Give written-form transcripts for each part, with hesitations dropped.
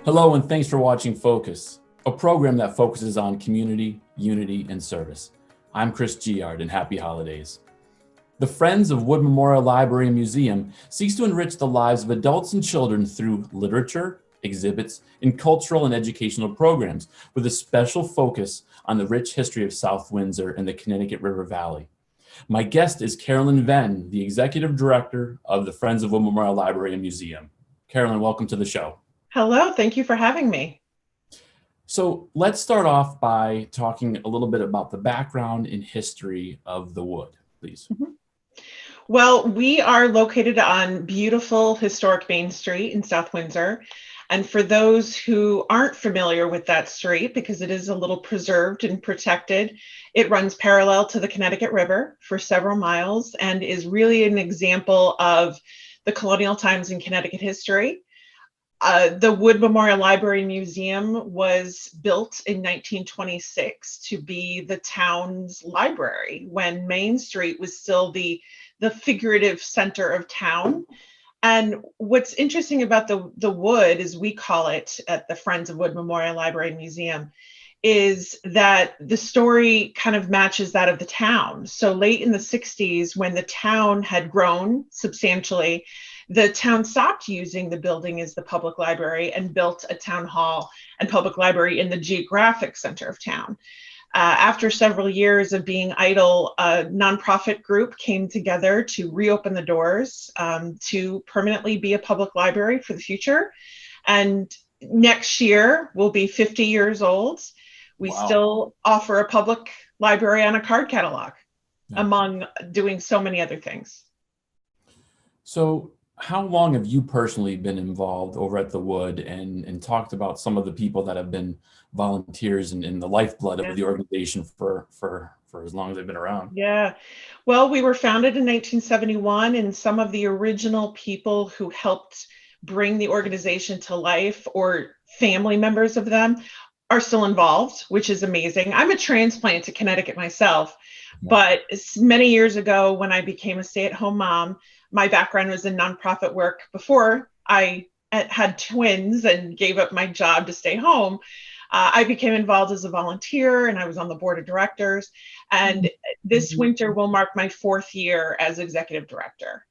Hello, and thanks for watching Focus, a program that focuses on community, unity, and service. I'm Chris Giard, and happy holidays. The Friends of Wood Memorial Library and Museum seeks to enrich the lives of adults and children through literature, exhibits, and cultural and educational programs, with a special focus on the rich history of South Windsor and the Connecticut River Valley. My guest is Carolyn Venne, the Executive Director of the Friends of Wood Memorial Library and Museum. Carolyn, welcome to the show. Hello, thank you for having me. So let's start off by talking a little bit about the background and history of the wood, please. Well, we are located on beautiful historic Main Street in South Windsor. And for those who aren't familiar with that street, because it is a little preserved and protected, it runs parallel to the Connecticut River for several miles and is really an example of the colonial times in Connecticut history. The Wood Memorial Library and Museum was built in 1926 to be the town's library when Main Street was still the figurative center of town. And what's interesting about the wood, as we call it at the Friends of Wood Memorial Library and Museum, is that the story kind of matches that of the town. So late in the 60s, when the town had grown substantially, the town stopped using the building as the public library and built a town hall and public library in the geographic center of town. After several years of being idle, a nonprofit group came together to reopen the doors to permanently be a public library for the future. And next year will be 50 years old. We still offer a public library on a card catalog, among doing so many other things. So how long have you personally been involved over at the Wood and talked about some of the people that have been volunteers and in the lifeblood of the organization for as long as they've been around? Yeah, well, we were founded in 1971, and some of the original people who helped bring the organization to life, or family members of them, are still involved, which is amazing. I'm a transplant to Connecticut myself, but many years ago when I became a stay-at-home mom, my background was in nonprofit work before I had twins and gave up my job to stay home. I became involved as a volunteer, and I was on the board of directors. And this winter will mark my 4th year as executive director.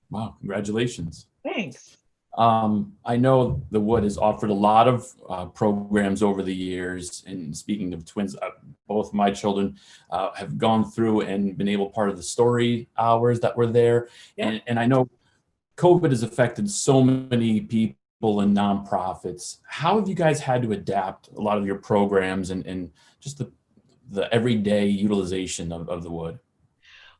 Wow, congratulations. Thanks. I know the Wood has offered a lot of programs over the years. And speaking of twins, both my children have gone through and been able part of the story hours that were there. Yeah. And I know COVID has affected so many people and nonprofits. How have you guys had to adapt a lot of your programs and just the everyday utilization of the Wood?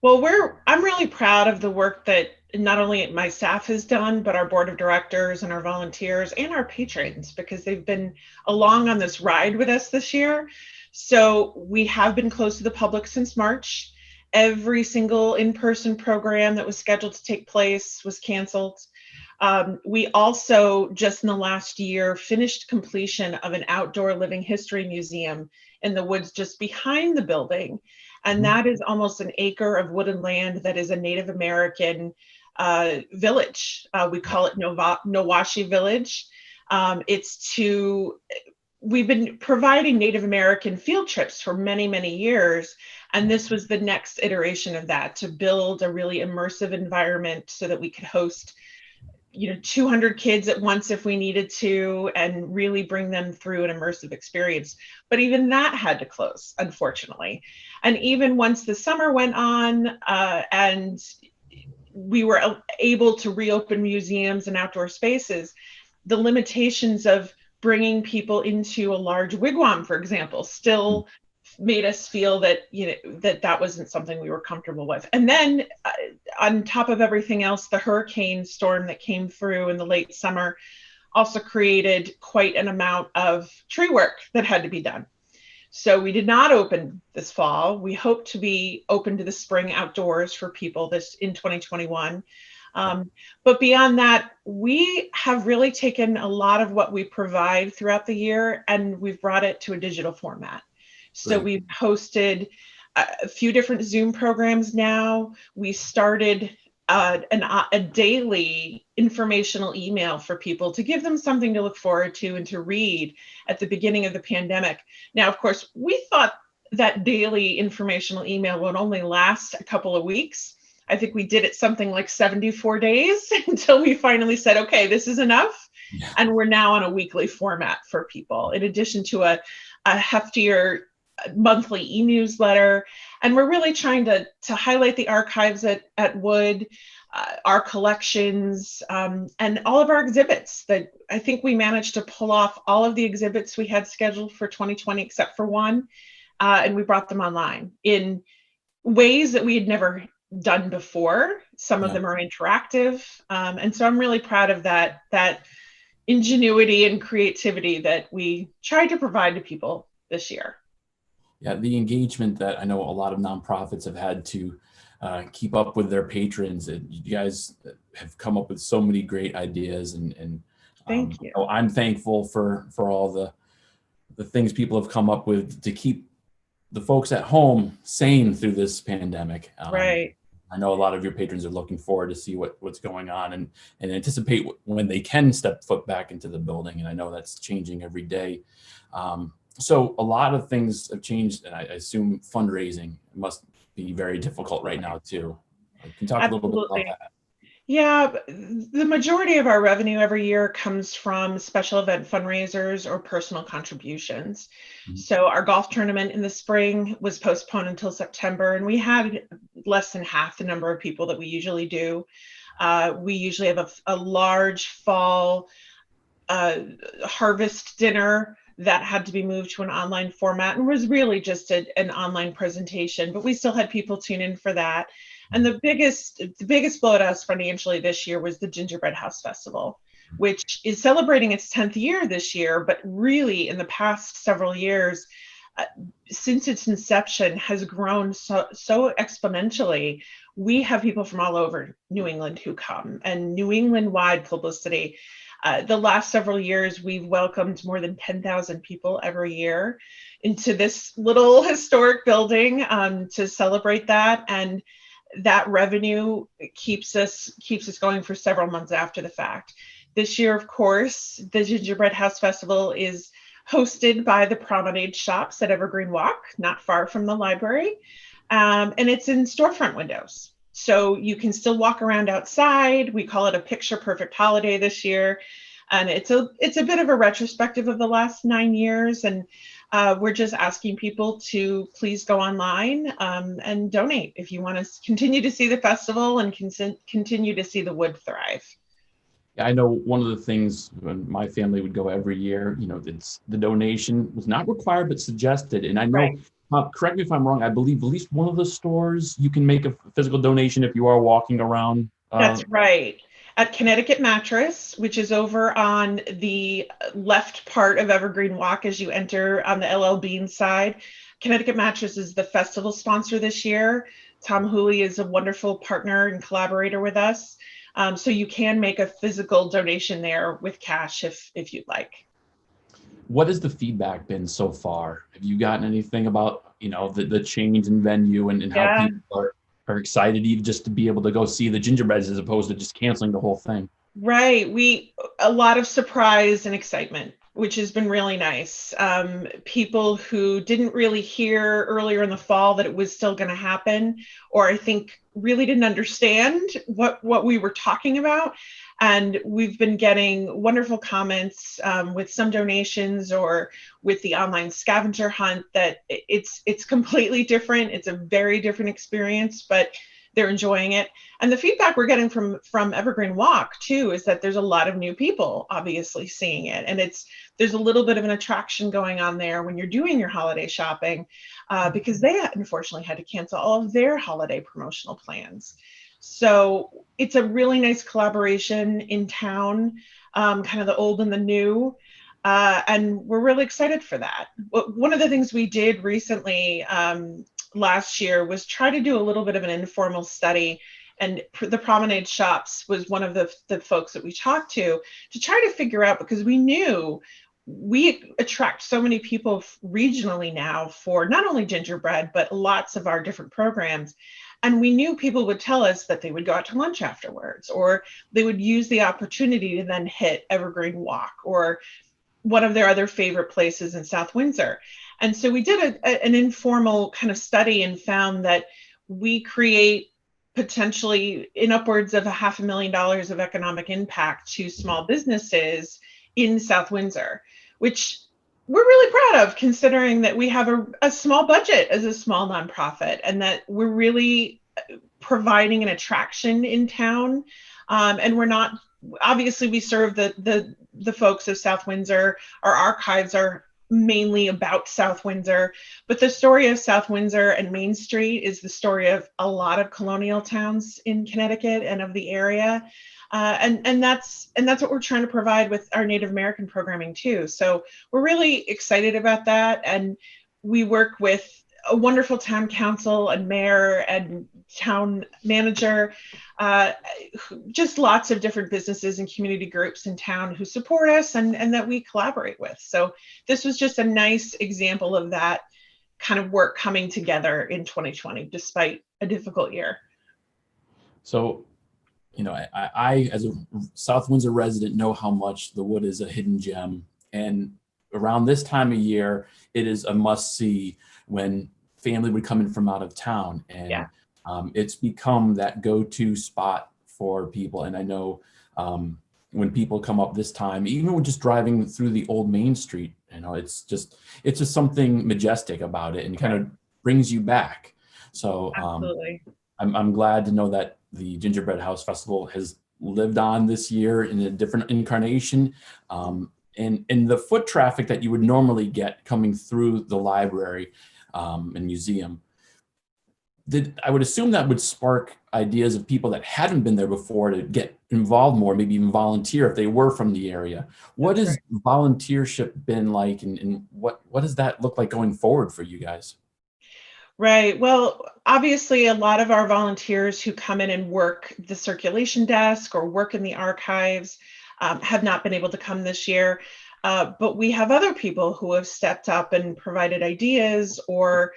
Well, I'm really proud of the work that not only my staff has done, but our board of directors and our volunteers and our patrons, because they've been along on this ride with us this year. So we have been closed to the public since March. Every single in-person program that was scheduled to take place was canceled. We also, just in the last year, finished completion of an outdoor living history museum in the woods just behind the building. And that is almost an acre of wooded land that is a Native American village. We call it Nowashi Village. We've been providing Native American field trips for many, many years. And this was the next iteration of that, to build a really immersive environment so that we could host 200 kids at once if we needed to, and really bring them through an immersive experience. But even that had to close, unfortunately. And even once the summer went on and we were able to reopen museums and outdoor spaces, the limitations of bringing people into a large wigwam, for example, still made us feel that that wasn't something we were comfortable with. And then on top of everything else, the hurricane storm that came through in the late summer also created quite an amount of tree work that had to be done. So we did not open this fall. We hope to be open to the spring outdoors for people in 2021. But beyond that, we have really taken a lot of what we provide throughout the year and we've brought it to a digital format. So we've hosted a few different Zoom programs now. We started a daily informational email for people to give them something to look forward to and to read at the beginning of the pandemic. Now, of course, we thought that daily informational email would only last a couple of weeks. I think we did it something like 74 days until we finally said, okay, this is enough. Yeah. And we're now on a weekly format for people, in addition to a heftier monthly e-newsletter. And we're really trying to highlight the archives at Wood, our collections, and all of our exhibits. That I think we managed to pull off all of the exhibits we had scheduled for 2020, except for one. And we brought them online in ways that we had never done before. Some of them are interactive. And so I'm really proud of that ingenuity and creativity that we tried to provide to people this year. Yeah, the engagement that I know a lot of nonprofits have had to keep up with their patrons. You guys have come up with so many great ideas, and Thank you. I'm thankful for all the things people have come up with to keep the folks at home sane through this pandemic. Right. I know a lot of your patrons are looking forward to see what's going on and anticipate when they can step foot back into the building. And I know that's changing every day. So a lot of things have changed, and I assume fundraising must be very difficult right now too. Can you talk a little bit about that? Yeah, the majority of our revenue every year comes from special event fundraisers or personal contributions. Mm-hmm. So our golf tournament in the spring was postponed until September, and we had less than half the number of people that we usually do. We usually have a large fall harvest dinner that had to be moved to an online format and was really just an online presentation, but we still had people tune in for that. And the biggest blow to us financially this year was the Gingerbread House Festival, which is celebrating its 10th year this year, but really in the past several years, since its inception, has grown so exponentially. We have people from all over New England who come, and New England-wide publicity. The last several years, we've welcomed more than 10,000 people every year into this little historic building to celebrate that. And that revenue keeps us going for several months after the fact. This year, of course, the Gingerbread House Festival is hosted by the Promenade Shops at Evergreen Walk, not far from the library. And it's in storefront windows. So you can still walk around outside. We call it a picture perfect holiday this year. And it's a bit of a retrospective of the last 9 years. And we're just asking people to please go online and donate if you want to continue to see the festival and continue to see the Wood thrive. Yeah, I know one of the things when my family would go every year, it's the donation was not required but suggested. And I know, right. Correct me if I'm wrong, I believe at least one of the stores you can make a physical donation if you are walking around. That's right. At Connecticut Mattress, which is over on the left part of Evergreen Walk as you enter on the LL Bean side. Connecticut Mattress is the festival sponsor this year. Tom Hooley is a wonderful partner and collaborator with us. So you can make a physical donation there with cash if you'd like. What has the feedback been so far? Have you gotten anything about, the change in venue and how people are excited even just to be able to go see the gingerbreads as opposed to just canceling the whole thing? Right. A lot of surprise and excitement, which has been really nice. People who didn't really hear earlier in the fall that it was still going to happen, or I think really didn't understand what we were talking about. And we've been getting wonderful comments with some donations or with the online scavenger hunt that it's completely different. It's a very different experience, but they're enjoying it. And the feedback we're getting from Evergreen Walk too is that there's a lot of new people obviously seeing it. And there's a little bit of an attraction going on there when you're doing your holiday shopping because they unfortunately had to cancel all of their holiday promotional plans. So it's a really nice collaboration in town, kind of the old and the new. And we're really excited for that. One of the things we did recently last year was try to do a little bit of an informal study, and the Promenade Shops was one of the folks that we talked to try to figure out, because we knew we attract so many people regionally now for not only gingerbread, but lots of our different programs. And we knew people would tell us that they would go out to lunch afterwards, or they would use the opportunity to then hit Evergreen Walk or one of their other favorite places in South Windsor. And so we did an informal kind of study and found that we create potentially in upwards of $500,000 of economic impact to small businesses in South Windsor, which we're really proud of, considering that we have a small budget as a small nonprofit, and that we're really providing an attraction in town. And we're not, obviously we serve the folks of South Windsor. Our archives are mainly about South Windsor, but the story of South Windsor and Main Street is the story of a lot of colonial towns in Connecticut and of the area. And that's what we're trying to provide with our Native American programming too. So we're really excited about that. And we work with a wonderful town council and mayor and town manager, just lots of different businesses and community groups in town who support us and that we collaborate with. So this was just a nice example of that kind of work coming together in 2020, despite a difficult year. So, I, as a South Windsor resident, know how much the wood is a hidden gem. And around this time of year, it is a must-see when family would come in from out of town. And it's become that go-to spot for people. And I know when people come up this time, even when just driving through the old Main Street, it's just something majestic about it and kind of brings you back. So I'm glad to know that the Gingerbread House Festival has lived on this year in a different incarnation. And the foot traffic that you would normally get coming through the library and museum, I would assume that would spark ideas of people that hadn't been there before to get involved more, maybe even volunteer if they were from the area. What has volunteership been like, and what does that look like going forward for you guys? Right. Well, obviously, a lot of our volunteers who come in and work the circulation desk or work in the archives have not been able to come this year. But we have other people who have stepped up and provided ideas, or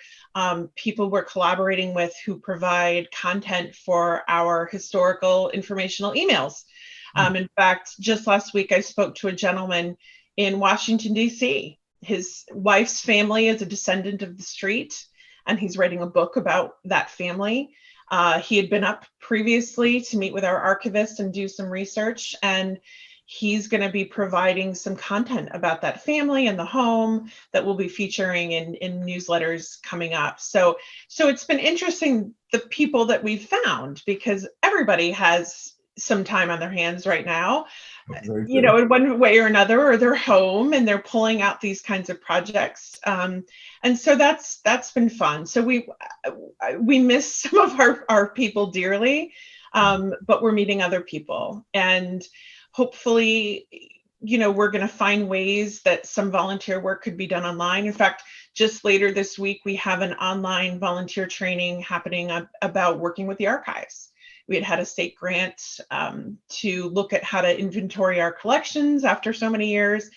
people we're collaborating with who provide content for our historical informational emails. In fact, just last week, I spoke to a gentleman in Washington, D.C. His wife's family is a descendant of the street, and he's writing a book about that family. He had been up previously to meet with our archivist and do some research, and he's going to be providing some content about that family and the home that we'll be featuring in newsletters coming up. So it's been interesting, the people that we've found, because everybody has some time on their hands right now, in one way or another, or they're home and they're pulling out these kinds of projects. And so that's been fun. So we miss some of our people dearly, but we're meeting other people, and hopefully, we're going to find ways that some volunteer work could be done online. In fact, just later this week, we have an online volunteer training happening about working with the archives. We had a state grant to look at how to inventory our collections after so many years.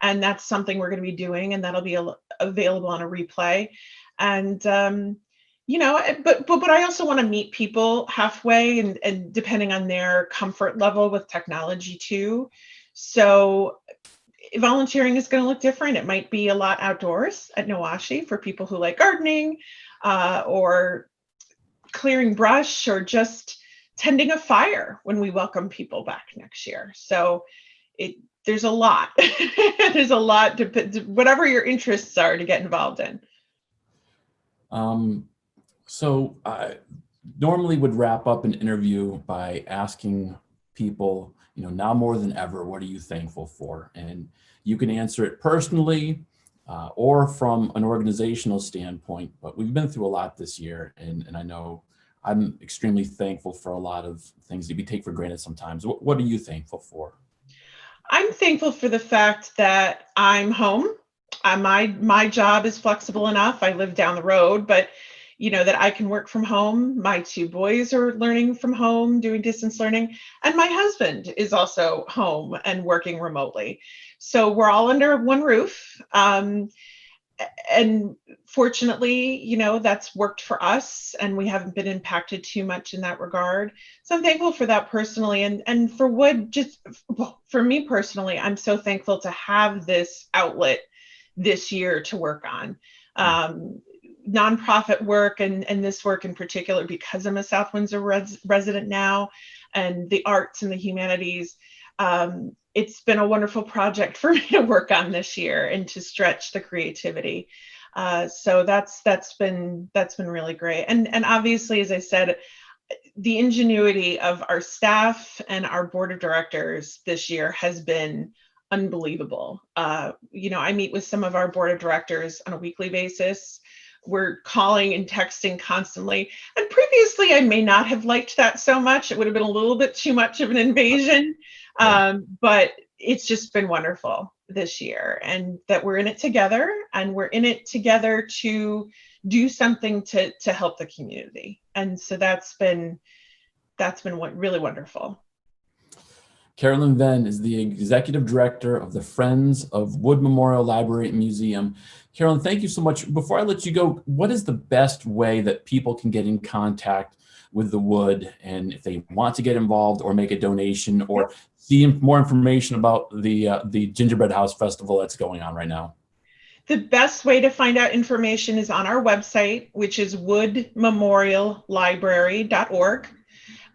And that's something we're going to be doing, and that'll be available on a replay. And, but I also want to meet people halfway and depending on their comfort level with technology too. So volunteering is going to look different. It might be a lot outdoors at Nowashi for people who like gardening or clearing brush, or just tending a fire when we welcome people back next year. So there's a lot. There's a lot to whatever your interests are to get involved in. So I normally would wrap up an interview by asking people, now more than ever, what are you thankful for? And you can answer it personally or from an organizational standpoint, but we've been through a lot this year, and I know I'm extremely thankful for a lot of things that we take for granted sometimes. What are you thankful for? I'm thankful for the fact that I'm home. My job is flexible enough. I live down the road, but that I can work from home. My two boys are learning from home, doing distance learning, and my husband is also home and working remotely. So we're all under one roof. and fortunately, that's worked for us, and we haven't been impacted too much in that regard. So I'm thankful for that personally, and for Wood, for me personally, I'm so thankful to have this outlet this year to work on. Nonprofit work and this work in particular, because I'm a South Windsor resident now, and the arts and the humanities. It's been a wonderful project for me to work on this year and to stretch the creativity. So that's been really great. And obviously, as I said, the ingenuity of our staff and our board of directors this year has been unbelievable. I meet with some of our board of directors on a weekly basis. We're calling and texting constantly. And previously, I may not have liked that so much. It would have been a little bit too much of an invasion. But it's just been wonderful this year, and that we're in it together, and we're in it together to do something to help the community. And so that's been really wonderful. Carolyn Venne is the Executive Director of the Friends of Wood Memorial Library and Museum. Carolyn, thank you so much. Before I let you go, what is the best way that people can get in contact with the Wood, and if they want to get involved or make a donation or see more information about the Gingerbread House Festival that's going on right now? The best way to find out information is on our website, which is woodmemoriallibrary.org.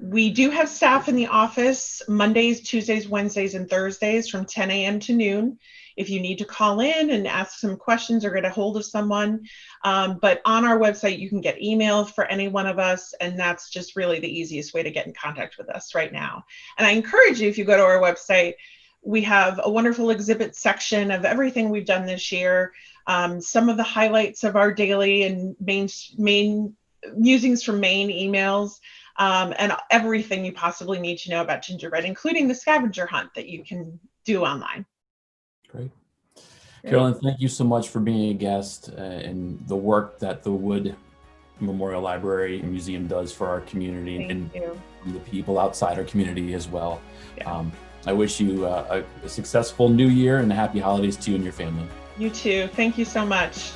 We do have staff in the office Mondays, Tuesdays, Wednesdays, and Thursdays from 10 a.m. to noon. If you need to call in and ask some questions or get a hold of someone. But on our website, you can get email for any one of us, and that's just really the easiest way to get in contact with us right now. And I encourage you, if you go to our website, we have a wonderful exhibit section of everything we've done this year, some of the highlights of our daily and main musings from Maine emails, and everything you possibly need to know about gingerbread, including the scavenger hunt that you can do online. Great. Carolyn, thank you so much for being a guest and the work that the Wood Memorial Library and Museum does for our community and the people outside our community as well. Yeah. I wish you a successful new year and happy holidays to you and your family. You too. Thank you so much.